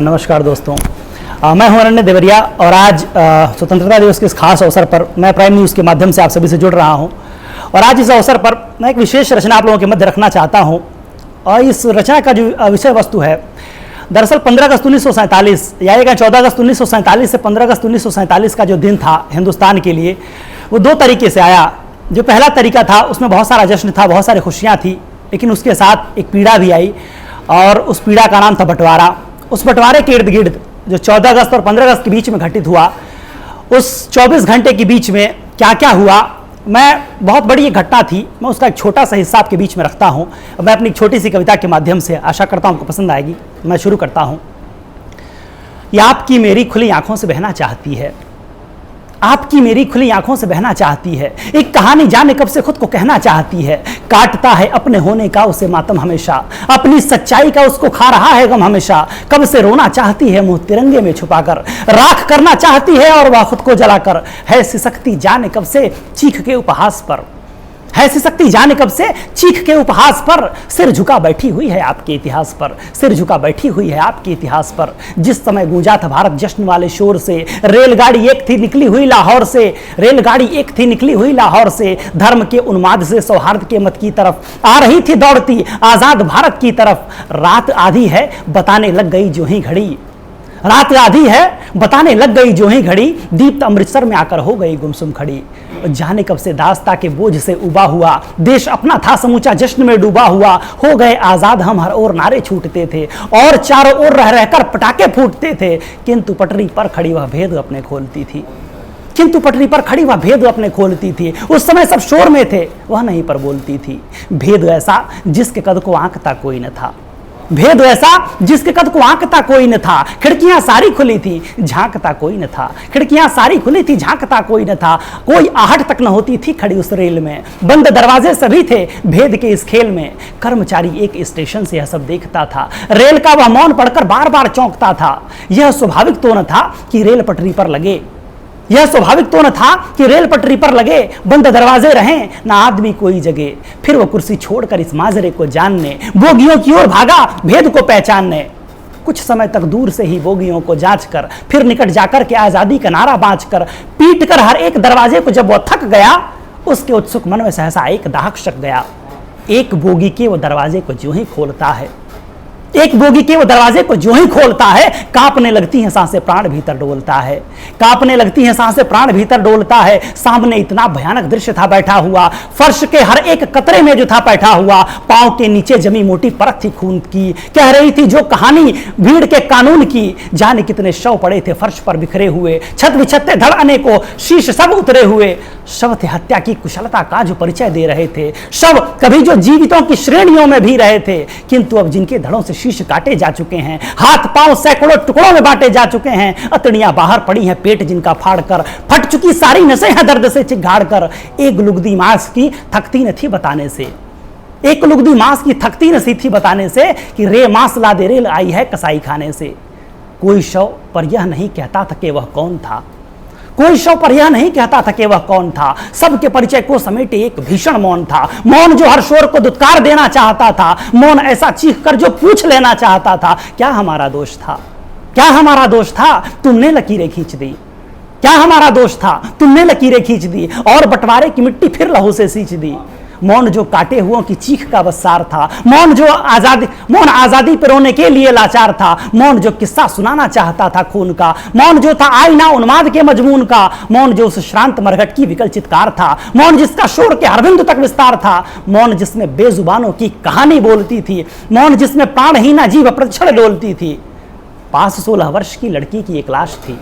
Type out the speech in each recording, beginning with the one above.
नमस्कार दोस्तों, मैं हूं अनन्य देवरिया और आज स्वतंत्रता दिवस के इस खास अवसर पर मैं प्राइम न्यूज़ के माध्यम से आप सभी से जुड़ रहा हूं। और आज इस अवसर पर मैं एक विशेष रचना आप लोगों के मध्य रखना चाहता हूं। और इस रचना का जो विषय वस्तु है, दरअसल 15 अगस्त 1947 या 14 अगस्त 1947 से 15 अगस्त 1947 का जो दिन था हिंदुस्तान के लिए, वो दो तरीके से आया। जो पहला तरीका था उसमें बहुत सारा जश्न था, बहुत सारी खुशियाँ थी, लेकिन उसके साथ एक पीड़ा भी आई और उस पीड़ा का नाम था बंटवारा। उस बंटवारे के इर्द गिर्द जो 14 अगस्त और 15 अगस्त के बीच में घटित हुआ, उस 24 घंटे के बीच में क्या क्या हुआ, मैं बहुत बड़ी एक घटना थी, मैं उसका एक छोटा सा हिस्सा आपके बीच में रखता हूं। मैं अपनी एक छोटी सी कविता के माध्यम से आशा करता हूं आपको पसंद आएगी। मैं शुरू करता हूं। ये आपकी मेरी खुली आंखों से बहना चाहती है, आपकी मेरी खुली आंखों से बहना चाहती है, एक कहानी जाने कब से खुद को कहना चाहती है। काटता है अपने होने का उसे मातम हमेशा, अपनी सच्चाई का उसको खा रहा है गम हमेशा। कब से रोना चाहती है मुंह तिरंगे में छुपाकर, राख करना चाहती है और वह खुद को जलाकर। है सिसकती जाने कब से चीख के उपहास पर, है सिसकती जाने कब से चीख के उपहास पर। सिर झुका बैठी हुई है आपके इतिहास पर, सिर झुका बैठी हुई है आपके इतिहास पर। जिस समय गूंजा था भारत जश्न वाले शोर से, रेलगाड़ी एक थी निकली हुई लाहौर से, रेलगाड़ी एक थी निकली हुई लाहौर से। धर्म के उन्माद से सौहार्द के मत की तरफ आ रही थी दौड़ती आजाद भारत की तरफ। रात आधी है बताने लग गई जो ही घड़ी, रात आधी है बताने लग गई जो ही घड़ी। दीप्त अमृतसर में आकर हो गई गुमसुम खड़ी। जाने कब से दास्ता के बोझ से उबा हुआ, देश अपना था समूचा जश्न में डूबा हुआ। हो गए आजाद हम हर ओर नारे छूटते थे और चारों ओर रह रहकर पटाखे फूटते थे। किंतु पटरी पर खड़ी वह भेद अपने खोलती थी, किंतु पटरी पर खड़ी वह भेद अपने खोलती थी। उस समय सब शोर में थे, वह नहीं पर बोलती थी। भेद ऐसा जिसके कद को आंकता कोई न था, भेद ऐसा जिसके कद को आंकता कोई न था। खिड़कियां सारी खुली थी झांकता कोई न था, खिड़कियां सारी खुली थी झांकता कोई न था। कोई आहट तक न होती थी खड़ी उस रेल में, बंद दरवाजे सभी थे भेद के इस खेल में। कर्मचारी एक स्टेशन से यह सब देखता था, रेल का वह मौन पढ़कर बार बार चौंकता था। यह स्वाभाविक तो न था कि रेल पटरी पर लगे, यह स्वाभाविक तो न था कि रेल पटरी पर लगे। बंद दरवाजे रहें ना आदमी कोई जगे, फिर वो कुर्सी छोड़कर इस माजरे को जानने बोगियों की ओर भागा भेद को पहचानने। कुछ समय तक दूर से ही बोगियों को जांच कर, फिर निकट जाकर के आजादी का नारा बांच कर, पीट कर हर एक दरवाजे को जब वो थक गया, उसके उत्सुक मन में सहसा एक दाहक शक गया। एक बोगी के वो दरवाजे को जो ही खोलता है, एक बोगी के वो दरवाजे को जो ही खोलता है, कांपने लगती हैं सांसें प्राण भीतर डोलता है, कांपने लगती हैं सांसें प्राण भीतर डोलता है। सामने इतना भयानक दृश्य था बैठा हुआ, फर्श के हर एक कतरे में जो था बैठा हुआ। पांव के नीचे जमी मोटी परत थी खून की, कह रही थी जो कहानी भीड़ के कानून की। जाने कितने शव पड़े थे फर्श पर बिखरे हुए, छत बिछते धड़ने को शीश सब उतरे हुए। शव थे हत्या की कुशलता का जो परिचय दे रहे थे, शव कभी जो जीवितों की श्रेणियों में भी रहे थे, किंतु अब जिनके धड़ों से शीश काटे जा चुके हैं, हाथ पांव सैकड़ों टुकड़ों में बांटे जा चुके हैं। अतड़ियां बाहर पड़ी हैं पेट जिनका फाड़ कर, फट चुकी सारी नसें हैं दर्द से चिघाड़ कर। एक लुगदी मांस की थकती न थी बताने से, एक लुगदी मांस की थकती न सी थी बताने से कि रे मांस ला दे रेल आई है कसाई खाने से। कोई शव पर यह नहीं कहता था कि वह कौन था, कोई शव पर यह नहीं कहता था कि वह कौन था। सबके परिचय को समेटे एक भीषण मौन था, मौन जो हर शोर को दुत्कार देना चाहता था, मौन ऐसा चीख कर जो पूछ लेना चाहता था क्या हमारा दोष था, क्या हमारा दोष था तुमने लकीरें खींच दी, क्या हमारा दोष था तुमने लकीरें खींच दी और बंटवारे की मिट्टी फिर लहू से सींच दी। मौन जो काटे हुओं की चीख का बसार था, मौन जो मौन आजादी पर रोने के लिए लाचार था। मौन जो किस्सा सुनाना चाहता था खून का, मौन जो था आईना उन्माद के मजमून का। मौन जो उस श्रांत मरघट की विकल चित्कार था, मौन जिसका शोर के हर बिंदु तक विस्तार था। मौन जिसमें बेजुबानों की कहानी बोलती थी, मौन जिसमें प्राणहीना जीव प्रतिक्षण डोलती थी। पास 16 वर्ष की लड़की की एक लाश थी,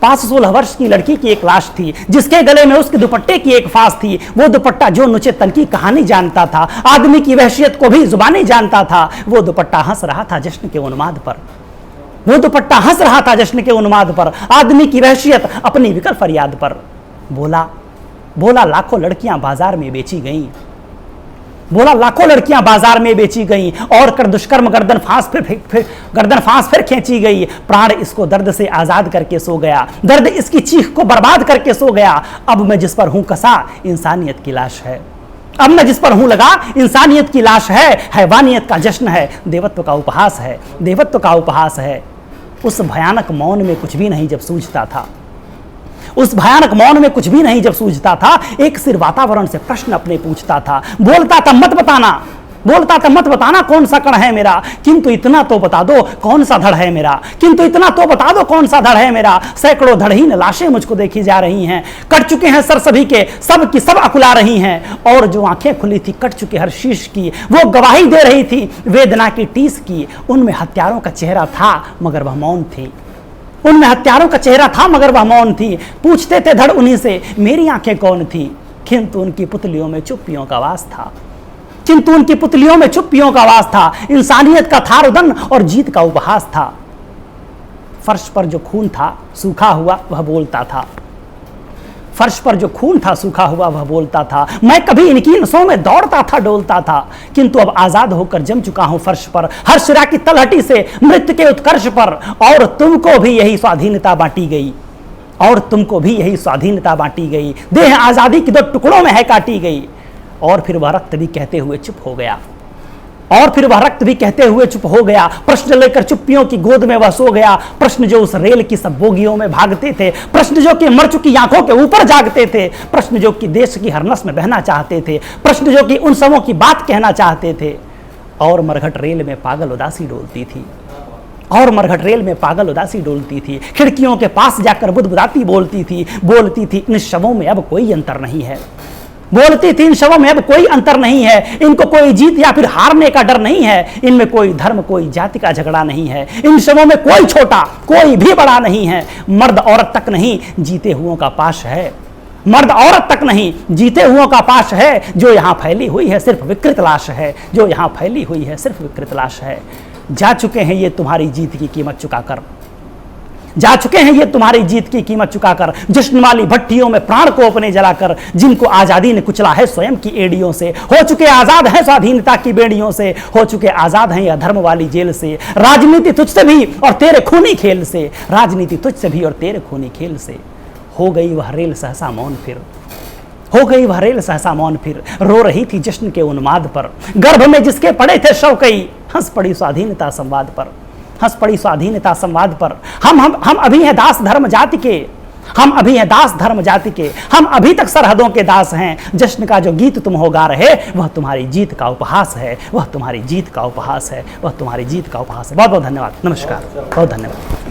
पास 16 वर्ष की लड़की की एक लाश थी, जिसके गले में उसके दुपट्टे की एक फांस थी। वो दुपट्टा जो नुचे तन की कहानी जानता था, आदमी की वहशियत को भी जुबानी जानता था। वो दुपट्टा हंस रहा था जश्न के उन्माद पर, वो दुपट्टा हंस रहा था जश्न के उन्माद पर, आदमी की वहशियत अपनी विकल फरियाद पर। बोला बोला लाखों लड़कियां बाजार में बेची गईं, बोला लाखों लड़कियां बाजार में बेची गईं और कर दुष्कर्म गर्दन फांस फिर खींची गई। प्राण इसको दर्द से आजाद करके सो गया, दर्द इसकी चीख को बर्बाद करके सो गया। अब मैं जिस पर हूं कसा इंसानियत की लाश है, अब मैं जिस पर हूं लगा इंसानियत की लाश है। हैवानियत का जश्न है, देवत्व का उपहास है, देवत्व का उपहास है। उस भयानक मौन में कुछ भी नहीं जब सूझता था, उस भयानक मौन में कुछ भी नहीं जब सूझता था, एक सिर वातावरण से प्रश्न अपने पूछता था, बोलता था मत बताना, बोलता था मत बताना कौन सा कण है मेरा, किंतु इतना तो बता दो कौन सा धड़ है मेरा, किंतु इतना तो बता दो कौन सा धड़ है मेरा। सैकड़ों धड़हीन लाशें मुझको देखी जा रही हैं, कट चुके हैं सर सभी के, सब की सब अकुला रही हैं, और जो आंखें खुली थी कट चुके हर शीश की, वो गवाही दे रही थी वेदना की टीस की। उनमें हत्यारों का चेहरा था मगर वह मौन थी, उनमें हत्यारों का चेहरा था मगर वह मौन थी। पूछते थे धड़ उन्हीं से मेरी आंखें कौन थी, किंतु उनकी पुतलियों में चुप्पियों का वास था, किंतु उनकी पुतलियों में चुप्पियों का वास था। इंसानियत का था रुदन और जीत का उपहास था। फर्श पर जो खून था सूखा हुआ वह बोलता था, फर्श पर जो खून था सूखा हुआ वह बोलता था। मैं कभी इनकी नसों में दौड़ता था डोलता था, किंतु अब आजाद होकर जम चुका हूं फर्श पर, हर शिरा की तलहटी से मृत्यु के उत्कर्ष पर। और तुमको भी यही स्वाधीनता बांटी गई, और तुमको भी यही स्वाधीनता बांटी गई। देह आजादी की दो टुकड़ों में है काटी गई। और फिर वह रक्त भी कहते हुए चुप हो गया, और फिर वह रक्त भी कहते हुए चुप हो गया। प्रश्न लेकर चुप्पियों की गोद में वह सो गया, प्रश्न जो उस रेल की सब बोगियों में भागते थे, प्रश्न जो कि मर चुकी आंखों के ऊपर जागते थे, प्रश्न जो कि देश की हर नस में बहना चाहते थे, प्रश्न जो कि उन सबों की बात कहना चाहते थे। और मरघट रेल में पागल उदासी डोलती थी, और मरघट रेल में पागल उदासी डोलती थी। खिड़कियों के पास जाकर बुदबुदाती बोलती थी, बोलती थी इन शवों में अब कोई अंतर नहीं है, बोलती थी इन शवों में अब कोई अंतर नहीं है। इनको कोई जीत या फिर हारने का डर नहीं है, इनमें कोई धर्म कोई जाति का झगड़ा नहीं है। इन शवों में कोई छोटा कोई भी बड़ा नहीं है। मर्द औरत तक नहीं जीते हुओं का पाश है, मर्द औरत तक नहीं जीते हुओं का पाश है। जो यहाँ फैली हुई है सिर्फ विकृत लाश है, जो यहाँ फैली हुई है सिर्फ विकृत लाश है। जा चुके हैं ये तुम्हारी जीत की कीमत चुकाकर, जा चुके हैं ये तुम्हारी जीत की कीमत चुकाकर। जश्न वाली भट्टियों में प्राण को अपने जलाकर, जिनको आजादी ने कुचला है स्वयं की एड़ियों से, हो चुके आजाद हैं स्वाधीनता की बेड़ियों से, हो चुके आजाद हैं अधर्म वाली जेल से। राजनीति तुझसे भी और तेरे खूनी खेल से, राजनीति तुझसे भी और तेरे खूनी खेल से। हो गई वह रेल सहसा मौन फिर, हो गई वह रेल सहसा मौन फिर। रो रही थी जश्न के उन्माद पर, गर्भ में जिसके पड़े थे शव कई, हंस पड़ी स्वाधीनता संवाद पर, हंस पड़ी स्वाधीनता संवाद पर। हम अभी हैं दास धर्म जाति के, हम अभी हैं दास धर्म जाति के, हम अभी तक सरहदों के दास हैं। जश्न का जो गीत तुम हो गा रहे, वह तुम्हारी जीत का उपहास है, वह तुम्हारी जीत का उपहास है, वह तुम्हारी जीत का उपहास है। बहुत बहुत धन्यवाद, नमस्कार, बहुत धन्यवाद।